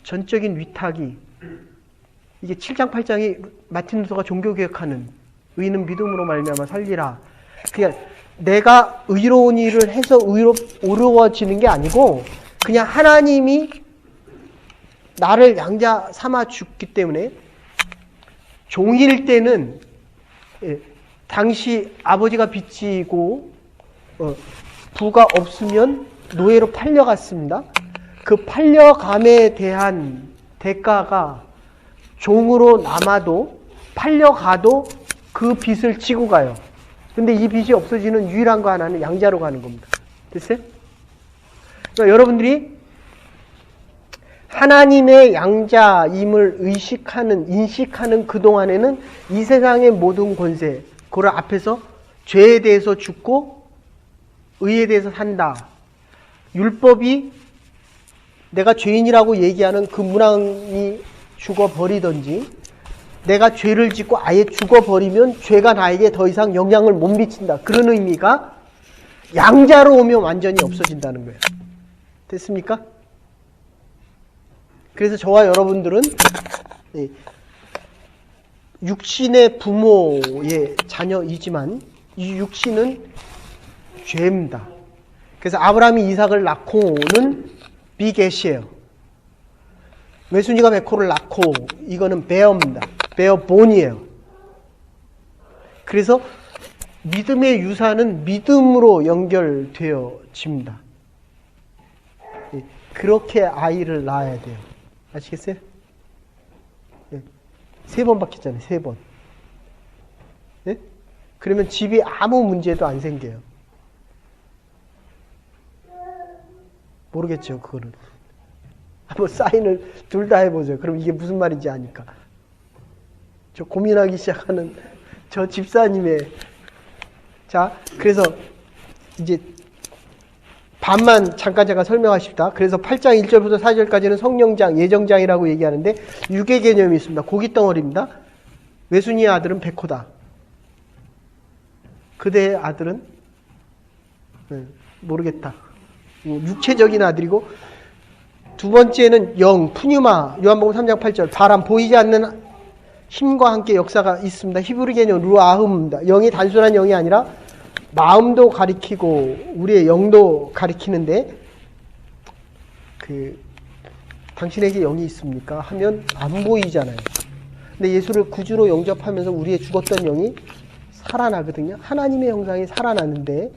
전적인 위탁이, 이게 7장 8장이 마틴 루터가 종교개혁하는 의인은 믿음으로 말미암아 살리라. 그냥 내가 의로운 일을 해서 어려워지는 게 아니고 그냥 하나님이 나를 양자 삼아 주기 때문에 종일 때는 당시 아버지가 빚지고 부가 없으면 노예로 팔려갔습니다. 그 팔려감에 대한 대가가 종으로 남아도 팔려가도 그 빚을 지고 가요. 근데 이 빚이 없어지는 유일한 거 하나는 양자로 가는 겁니다. 됐어요? 그러니까 여러분들이 하나님의 양자임을 인식하는 그동안에는 이 세상의 모든 권세, 그걸 앞에서 죄에 대해서 죽고 의에 대해서 산다. 율법이 내가 죄인이라고 얘기하는 그 문항이 죽어버리든지, 내가 죄를 짓고 아예 죽어버리면 죄가 나에게 더 이상 영향을 못 미친다. 그런 의미가 양자로 오면 완전히 없어진다는 거예요. 됐습니까? 그래서 저와 여러분들은 육신의 부모의 자녀이지만 이 육신은 죄입니다. 그래서 아브라함이 이삭을 낳고는 비겟이에요. 외순이가 베코를 낳고 이거는 베어입니다. 베어본이에요. 그래서 믿음의 유산은 믿음으로 연결되어집니다. 그렇게 아이를 낳아야 돼요. 아시겠어요? 3번 바뀌었잖아요. 3번. 네? 그러면 집이 아무 문제도 안 생겨요. 모르겠죠, 그거는. 한번 사인을 둘 다 해보세요. 그럼 이게 무슨 말인지 아니까. 저 고민하기 시작하는 저 집사님의. 자, 그래서 이제 반만 잠깐 제가 설명하십니다. 그래서 8장 1절부터 4절까지는 성령장, 예정장이라고 얘기하는데 육의 개념이 있습니다. 고깃덩어리입니다. 외순이의 아들은 베코다. 그대의 아들은 모르겠다. 육체적인 아들이고, 두 번째는 영, 푸뉴마, 요한복음 3장 8절, 바람, 보이지 않는 힘과 함께 역사가 있습니다. 히브리 개념 루아흐입니다. 영이 단순한 영이 아니라 마음도 가리키고 우리의 영도 가리키는데, 당신에게 영이 있습니까? 하면 안 보이잖아요. 근데 예수를 구주로 영접하면서 우리의 죽었던 영이 살아나거든요. 하나님의 형상이 살아나는데,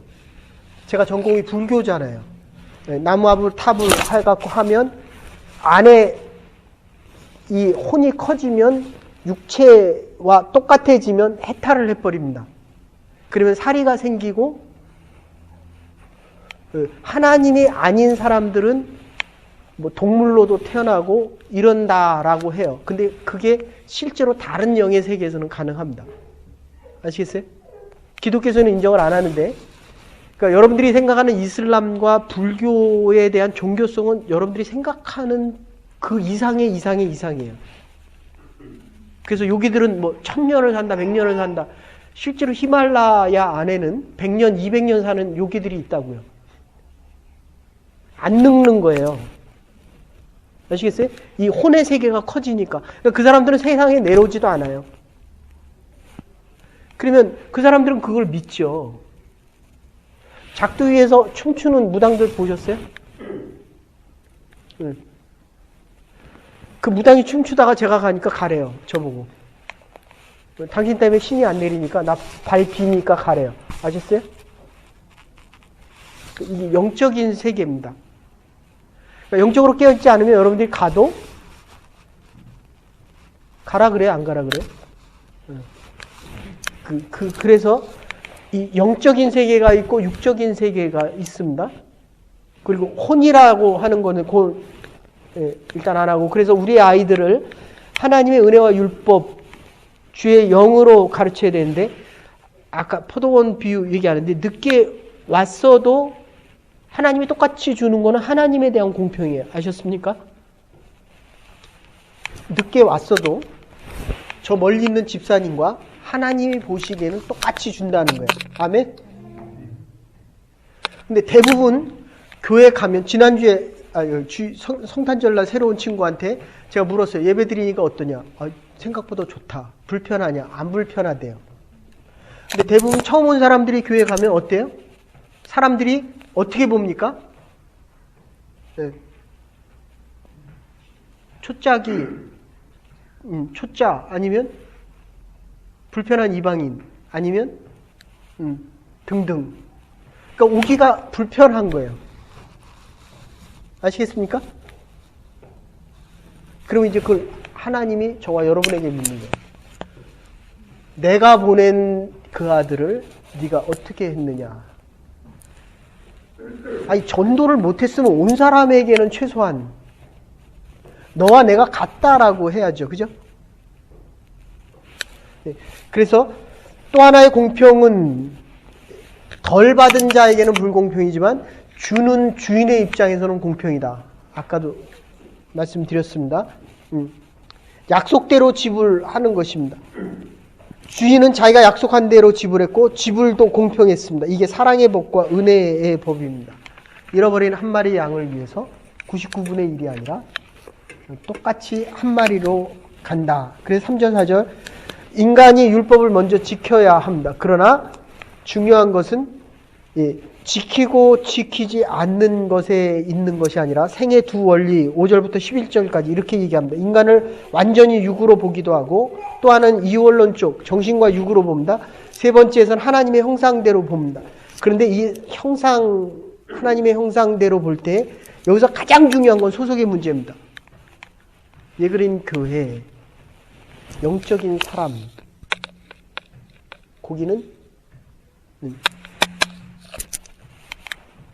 제가 전공이 불교잖아요. 나무압을 탑을 해갖고 하면 안에 이 혼이 커지면 육체와 똑같아지면 해탈을 해버립니다. 그러면 사리가 생기고, 하나님이 아닌 사람들은 뭐 동물로도 태어나고 이런다라고 해요. 근데 그게 실제로 다른 영의 세계에서는 가능합니다. 아시겠어요? 기독교에서는 인정을 안 하는데, 그러니까 여러분들이 생각하는 이슬람과 불교에 대한 종교성은 여러분들이 생각하는 그 이상이에요. 그래서 여기들은 뭐 1000년을 산다, 100년을 산다. 실제로 히말라야 안에는 100년, 200년 사는 요기들이 있다고요. 안 늙는 거예요. 아시겠어요? 이 혼의 세계가 커지니까. 그러니까 그 사람들은 세상에 내려오지도 않아요. 그러면 그 사람들은 그걸 믿죠. 작두위에서 춤추는 무당들 보셨어요? 그 무당이 춤추다가 제가 가니까 가래요. 저보고. 당신 때문에 신이 안 내리니까 나 발 비니까 가래요. 아셨어요? 이게 영적인 세계입니다. 그러니까 영적으로 깨어있지 않으면 여러분들이 가도 가라 그래요? 안 가라 그래요? 그래서 이 영적인 세계가 있고 육적인 세계가 있습니다. 그리고 혼이라고 하는 거는 일단 안 하고, 그래서 우리 아이들을 하나님의 은혜와 율법, 주의 영으로 가르쳐야 되는데, 아까 포도원 비유 얘기하는데, 늦게 왔어도 하나님이 똑같이 주는 거는 하나님에 대한 공평이에요. 아셨습니까? 늦게 왔어도 저 멀리 있는 집사님과 하나님이 보시기에는 똑같이 준다는 거예요. 아멘? 근데 대부분 교회 가면, 지난주에 성탄절날 새로운 친구한테 제가 물었어요. 예배 드리니까 어떠냐? 생각보다 좋다. 불편하냐? 안 불편하대요. 근데 대부분 처음 온 사람들이 교회 가면 어때요? 사람들이 어떻게 봅니까? 네. 초짜기, 초짜, 아니면 불편한 이방인, 아니면 등등. 그러니까 오기가 불편한 거예요. 아시겠습니까? 그러면 이제 그걸 하나님이 저와 여러분에게 묻는 거예요. 내가 보낸 그 아들을 네가 어떻게 했느냐? 아니, 전도를 못했으면 온 사람에게는 최소한 너와 내가 같다라고 해야죠. 그죠? 네. 그래서 또 하나의 공평은 덜 받은 자에게는 불공평이지만 주는 주인의 입장에서는 공평이다. 아까도 말씀드렸습니다. 약속대로 지불하는 것입니다. 주인은 자기가 약속한 대로 지불했고 지불도 공평했습니다. 이게 사랑의 법과 은혜의 법입니다. 잃어버린 한 마리 양을 위해서 99분의 1이 아니라 똑같이 한 마리로 간다. 그래서 3절 4절 인간이 율법을 먼저 지켜야 합니다. 그러나 중요한 것은 지키고 지키지 않는 것에 있는 것이 아니라 생의 두 원리 5절부터 11절까지 이렇게 얘기합니다. 인간을 완전히 육으로 보기도 하고, 또 하나는 이원론 쪽 정신과 육으로 봅니다. 세 번째에서는 하나님의 형상대로 봅니다. 그런데 이 하나님의 형상대로 볼 때 여기서 가장 중요한 건 소속의 문제입니다. 예그린 교회, 영적인 사람, 거기는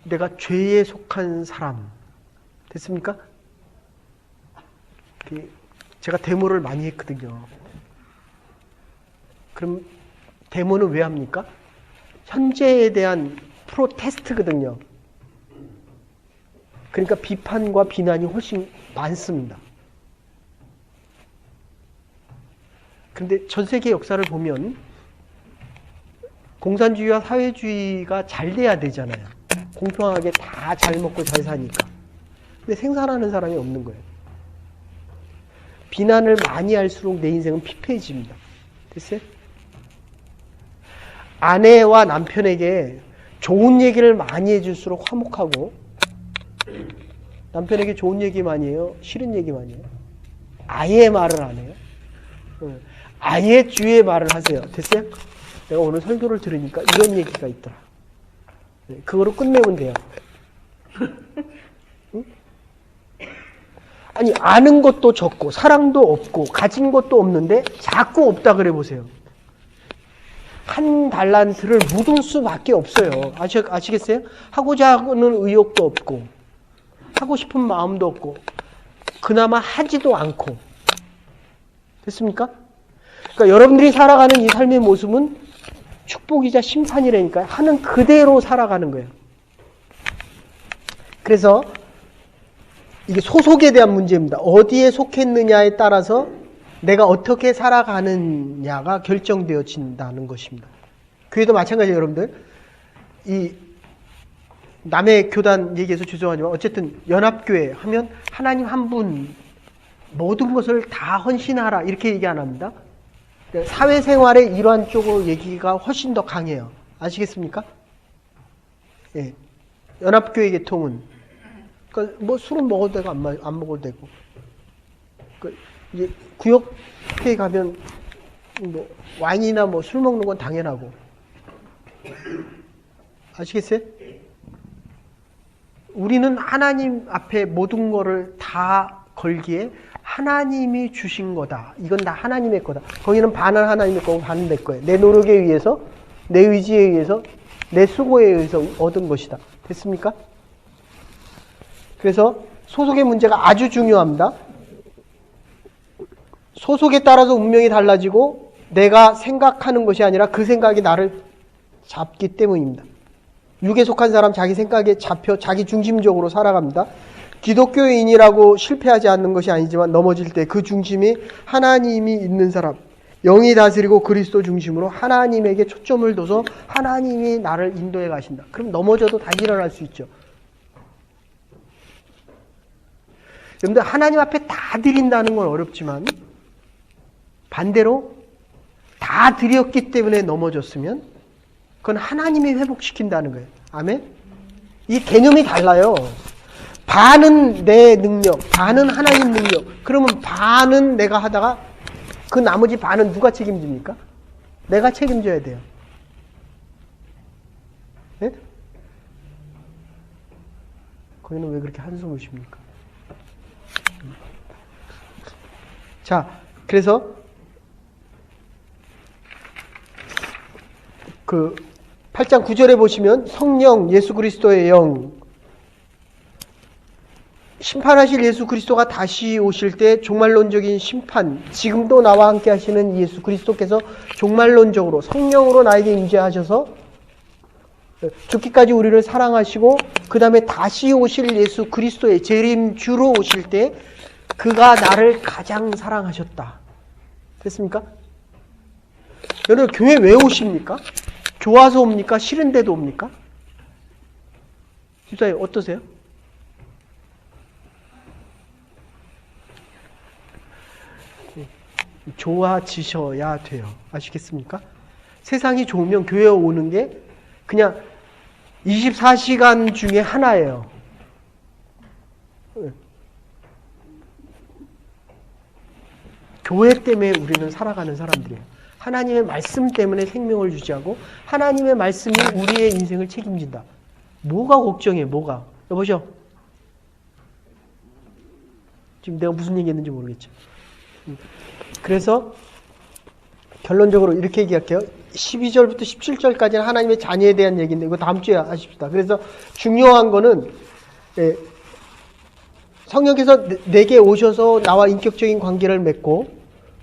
내가 죄에 속한 사람. 됐습니까? 제가 데모를 많이 했거든요. 그럼 데모는 왜 합니까? 현재에 대한 프로테스트거든요. 그러니까 비판과 비난이 훨씬 많습니다. 그런데 전 세계 역사를 보면 공산주의와 사회주의가 잘 돼야 되잖아요. 공평하게 다 잘 먹고 잘 사니까. 근데 생산하는 사람이 없는 거예요. 비난을 많이 할수록 내 인생은 피폐해집니다. 됐어요? 아내와 남편에게 좋은 얘기를 많이 해줄수록 화목하고, 남편에게 좋은 얘기 많이 해요? 싫은 얘기 많이 해요? 아예 말을 안 해요? 아예 주의 말을 하세요. 됐어요? 내가 오늘 설교를 들으니까 이런 얘기가 있더라. 그거로 끝내면 돼요. 응? 아니, 아는 것도 적고 사랑도 없고 가진 것도 없는데 자꾸 없다 그래 보세요. 한 달란트를 묻을 수밖에 없어요. 아시겠어요? 하고자 하는 의욕도 없고 하고 싶은 마음도 없고 그나마 하지도 않고. 됐습니까? 그러니까 여러분들이 살아가는 이 삶의 모습은 축복이자 심판이라니까요. 하는 그대로 살아가는 거예요. 그래서 이게 소속에 대한 문제입니다. 어디에 속했느냐에 따라서 내가 어떻게 살아가느냐가 결정되어진다는 것입니다. 교회도 마찬가지예요, 여러분들. 남의 교단 얘기해서 죄송하지만 어쨌든 연합교회 하면 하나님 한 분 모든 것을 다 헌신하라 이렇게 얘기 안 합니다. 사회생활의 일환 쪽으로 얘기가 훨씬 더 강해요. 아시겠습니까? 예. 연합교회 계통은 그러니까 뭐 술은 먹어도 되고 안 먹어도 되고 이제 구역회에 가면 뭐 와인이나 뭐 술 먹는 건 당연하고 아시겠어요? 우리는 하나님 앞에 모든 거를 다 걸기에 하나님이 주신 거다. 이건 다 하나님의 거다. 거기는 반은 하나님의 거고 반은 내 거예요. 내 노력에 의해서, 내 의지에 의해서, 내 수고에 의해서 얻은 것이다. 됐습니까? 그래서 소속의 문제가 아주 중요합니다. 소속에 따라서 운명이 달라지고 내가 생각하는 것이 아니라 그 생각이 나를 잡기 때문입니다. 육에 속한 사람 자기 생각에 잡혀 자기 중심적으로 살아갑니다. 기독교인이라고 실패하지 않는 것이 아니지만 넘어질 때 그 중심이 하나님이 있는 사람, 영이 다스리고 그리스도 중심으로 하나님에게 초점을 둬서 하나님이 나를 인도해 가신다. 그럼 넘어져도 다시 일어날 수 있죠. 여러분들 하나님 앞에 다 드린다는 건 어렵지만 반대로 다 드렸기 때문에 넘어졌으면 그건 하나님이 회복시킨다는 거예요. 아멘? 이 개념이 달라요. 반은 내 능력, 반은 하나님 능력. 그러면 반은 내가 하다가 그 나머지 반은 누가 책임집니까? 내가 책임져야 돼요. 네? 거기는 왜 그렇게 한숨을 쉽니까? 자, 그래서 그 8장 9절에 보시면 성령, 예수 그리스도의 영, 심판하실 예수 그리스도가 다시 오실 때 종말론적인 심판, 지금도 나와 함께 하시는 예수 그리스도께서 종말론적으로 성령으로 나에게 임재하셔서 죽기까지 우리를 사랑하시고 그 다음에 다시 오실 예수 그리스도의 재림주로 오실 때 그가 나를 가장 사랑하셨다. 됐습니까? 여러분 교회 왜 오십니까? 좋아서 옵니까? 싫은데도 옵니까? 집사님 어떠세요? 좋아지셔야 돼요. 아시겠습니까? 세상이 좋으면 교회에 오는 게 그냥 24시간 중에 하나예요. 교회 때문에 우리는 살아가는 사람들이에요. 하나님의 말씀 때문에 생명을 유지하고 하나님의 말씀이 우리의 인생을 책임진다. 뭐가 걱정이에요? 뭐가? 여보시오. 지금 내가 무슨 얘기했는지 모르겠죠. 그래서 결론적으로 이렇게 얘기할게요. 12절부터 17절까지는 하나님의 자녀에 대한 얘기인데 이거 다음 주에 하십시다. 그래서 중요한 거는 성령께서 내게 오셔서 나와 인격적인 관계를 맺고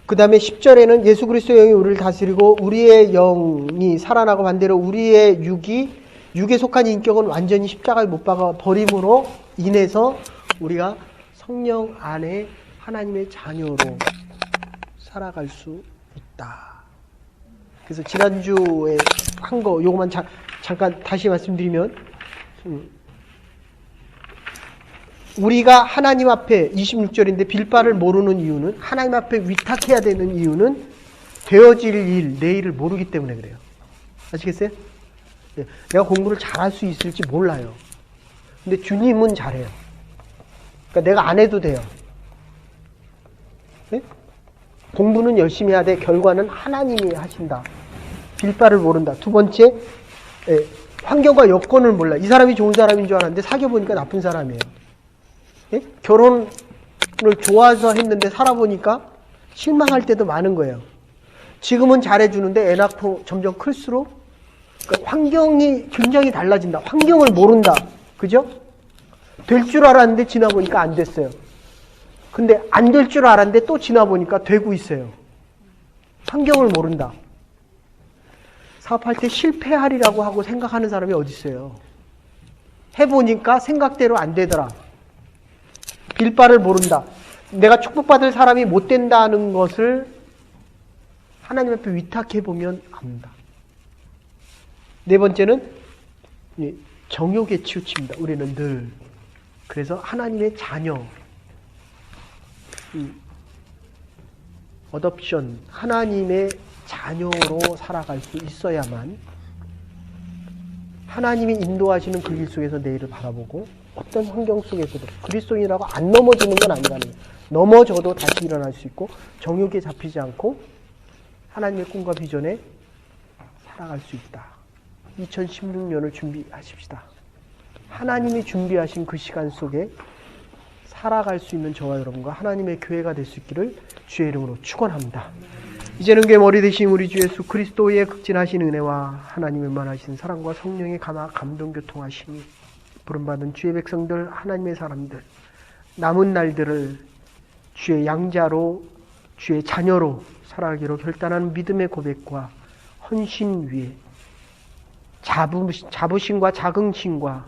그 다음에 10절에는 예수 그리스도의 영이 우리를 다스리고 우리의 영이 살아나고 반대로 우리의 육에 속한 인격은 완전히 십자가에 못 박아 버림으로 인해서 우리가 성령 안에 하나님의 자녀로 살아갈 수 있다. 그래서 지난주에 한 거 요거만 잠깐 다시 말씀드리면 우리가 하나님 앞에 26절인데 빌바를 모르는 이유는 하나님 앞에 위탁해야 되는 이유는 되어질 일, 내일을 모르기 때문에 그래요. 아시겠어요? 내가 공부를 잘할 수 있을지 몰라요. 근데 주님은 잘해요. 그러니까 내가 안 해도 돼요. 네? 공부는 열심히 해야 돼. 결과는 하나님이 하신다. 빌바를 모른다. 두 번째, 환경과 여건을 몰라. 이 사람이 좋은 사람인 줄 알았는데 사귀어보니까 나쁜 사람이에요. 결혼을 좋아서 했는데 살아보니까 실망할 때도 많은 거예요. 지금은 잘해주는데 애 낳고 점점 클수록 그러니까 환경이 굉장히 달라진다. 환경을 모른다. 그죠? 될 줄 알았는데 지나보니까 안 됐어요. 근데 안 될 줄 알았는데 또 지나보니까 되고 있어요. 환경을 모른다. 사업할 때 실패하리라고 하고 생각하는 사람이 어디 있어요? 해보니까 생각대로 안 되더라. 빌바를 모른다. 내가 축복받을 사람이 못 된다는 것을 하나님 앞에 위탁해보면 압니다. 네 번째는 정욕에 치우칩니다. 우리는 늘. 그래서 하나님의 자녀, 어덥션, 하나님의 자녀로 살아갈 수 있어야만 하나님이 인도하시는 그 길 속에서 내일을 바라보고 어떤 환경 속에서도 그리스도인이라고 안 넘어지는 건 아니라는 거예요. 넘어져도 다시 일어날 수 있고 정욕에 잡히지 않고 하나님의 꿈과 비전에 살아갈 수 있다. 2016년을 준비하십시다. 하나님이 준비하신 그 시간 속에 살아갈 수 있는 저와 여러분과 하나님의 교회가 될 수 있기를 주의 이름으로 축원합니다. 이제는 그 머리 되신 우리 주 예수 그리스도의 극진하신 은혜와 하나님의 만하신 사랑과 성령의 감동 교통하심이 부름받은 주의 백성들, 하나님의 사람들, 남은 날들을 주의 양자로, 주의 자녀로 살아가기로 결단하는 믿음의 고백과 헌신 위에 자부심과 자긍심과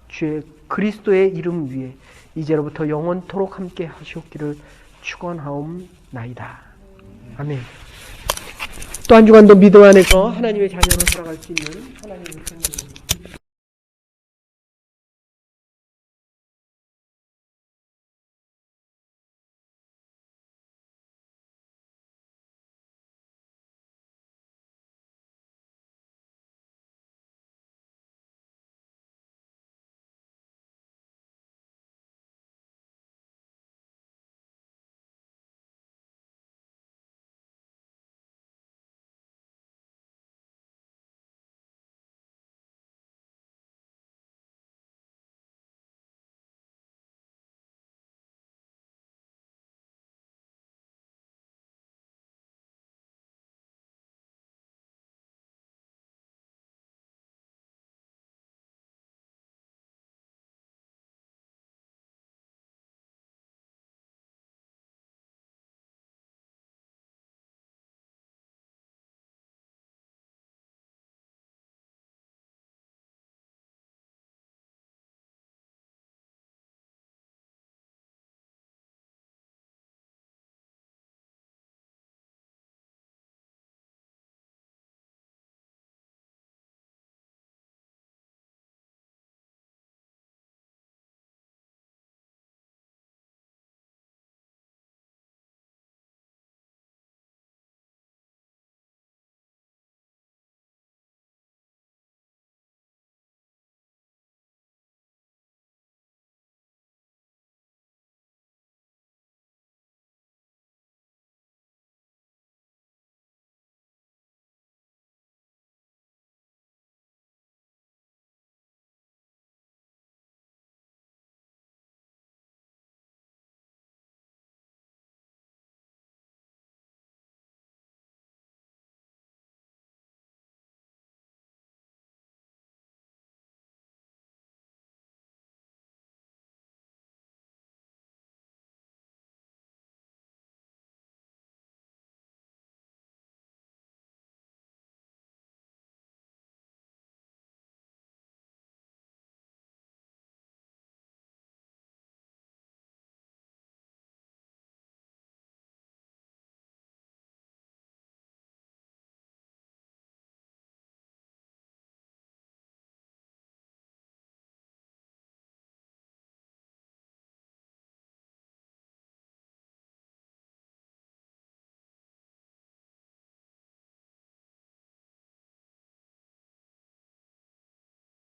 주의 그리스도의 이름 위에 이제로부터 영원토록 함께 하시옵기를 축원하옵나이다. 아멘. 또 한 주간도 믿음 안에서 하나님의 자녀로 살아갈 수 있는 하나님의 백성들